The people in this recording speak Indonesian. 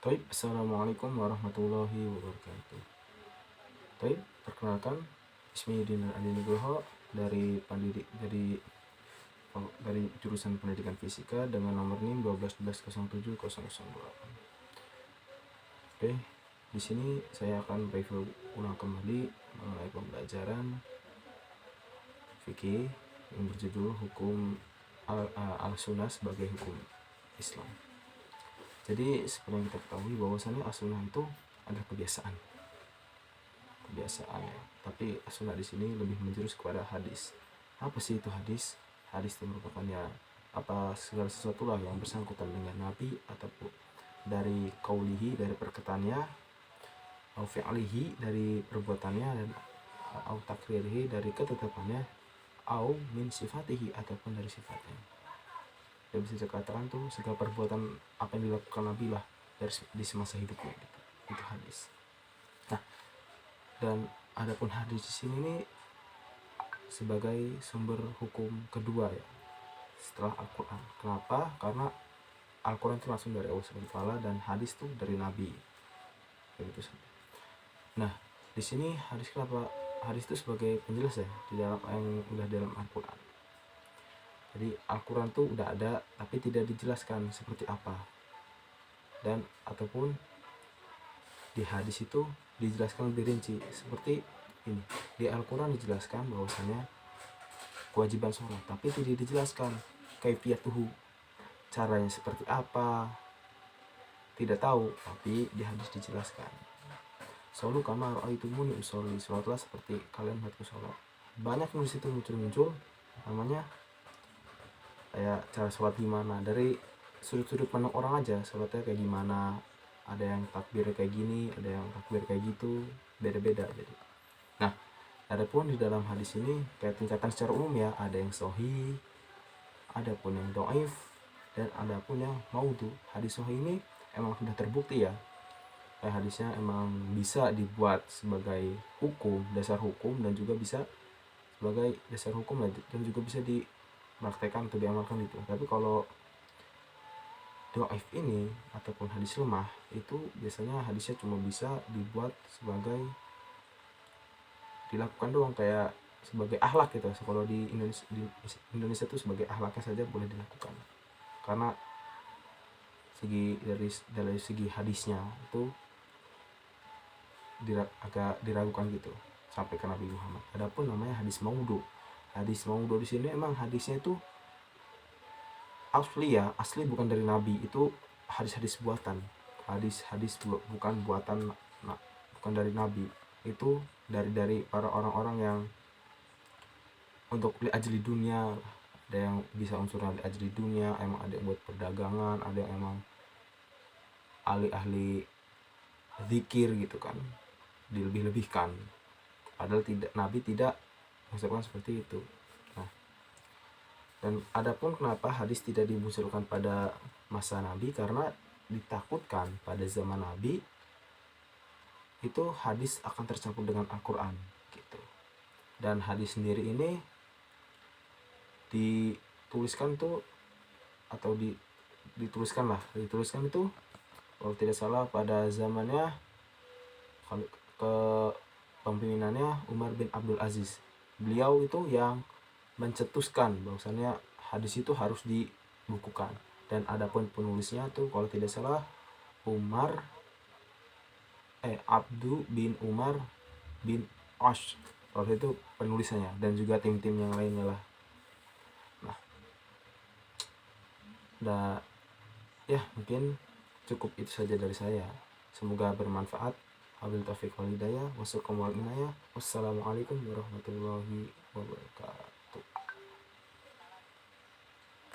Baik, assalamualaikum warahmatullahi wabarakatuh. Baik, perkenalkan, Ismi Ali Nugroho dari jurusan Pendidikan Fisika dengan nomor NIM 1211070008. Oke, di sini saya akan review ulang kembali mengenai pembelajaran fikih yang berjudul hukum al-sunnah sebagai hukum Islam. Jadi seperti yang kita ketahui bahwasannya as-sunnah itu adalah kebiasaan ya. Tapi as-sunnah di sini lebih menjurus kepada hadis. Apa sih itu hadis? Hadis itu merupakan segala sesuatu lah yang bersangkutan dengan Nabi, ataupun dari qaulihi, dari perkataannya, au fi'lihi, dari perbuatannya, dan au takririhi, dari ketetapannya, au min sifatihi, ataupun dari sifatnya. Ya bisa dikatakan tuh segala perbuatan apa yang dilakukan Nabi lah di semasa hidupnya gitu. Itu hadis. Nah, dan adapun hadis di sini nih sebagai sumber hukum kedua ya setelah Al-Quran. Kenapa? Karena Al-Quran itu langsung dari Allah SWT dan hadis itu dari Nabi. Begitu saja. Nah, di sini hadis kenapa? Hadis itu sebagai penjelas ya di dalam yang udah dalam Al-Quran. Jadi Al-Quran tuh udah ada tapi tidak dijelaskan seperti apa. Dan ataupun di hadis itu dijelaskan lebih rinci seperti ini. Di Al-Quran dijelaskan bahwasanya kewajiban sholat, tapi tidak dijelaskan kaifiyatuhu, caranya seperti apa, tidak tahu. Tapi di hadis dijelaskan, sholu kama ra'aitumuni usolli, sholatlah seperti kalian melihatku sholat. Banyak di situ muncul namanya kayak cara sholat gimana, dari sudut-sudut pandang orang aja sholatnya kayak gimana. Ada yang takbir kayak gini, ada yang takbir kayak gitu, beda-beda. Jadi nah, adapun di dalam hadis ini kayak tingkatan secara umum ya, ada yang sahih, adapun yang dhaif, dan adapun yang maudhu. Hadis sahih ini emang sudah terbukti ya, kayak hadisnya emang bisa dibuat sebagai hukum, dasar hukum, dan juga bisa sebagai dasar hukum dan juga bisa dipraktekkan atau diamalkan itu. Tapi kalau dhaif ini ataupun hadis lemah itu biasanya hadisnya cuma bisa dibuat sebagai dilakukan doang, kayak sebagai akhlak gitu. Kalau di Indonesia tuh sebagai akhlaknya saja boleh dilakukan, karena dari segi hadisnya itu agak diragukan gitu sampai ke Nabi Muhammad. Adapun namanya hadis maudhu. Hadis maudhu di sini emang hadisnya itu asli bukan dari Nabi, itu hadis-hadis buatan. Hadis bukan buatan, bukan dari Nabi, itu dari para orang-orang yang untuk li'ajli dunia. Ada yang bisa unsurnya li'ajli dunia, emang ada yang buat perdagangan, ada yang emang ahli-ahli zikir gitu kan, dilebih-lebihkan. Padahal Nabi tidak mengucapkan seperti itu. Nah, dan adapun kenapa hadis tidak dimunculkan pada masa Nabi, karena ditakutkan pada zaman Nabi itu hadis akan tercampur dengan Al-Quran gitu. Dan hadis sendiri ini dituliskan itu kalau tidak salah pada zamannya ke pemimpinannya Umar bin Abdul Aziz. Beliau itu yang mencetuskan bahwasannya hadis itu harus dibukukan. Dan adapun penulisnya tuh kalau tidak salah Abdu bin Umar bin Ash, kalau itu penulisannya, dan juga tim-tim yang lainnya lah. Nah, ya mungkin cukup itu saja dari saya. Semoga bermanfaat. Wabillahi taufiq wal hidayah. Wassalamualaikum warahmatullahi wabarakatuh.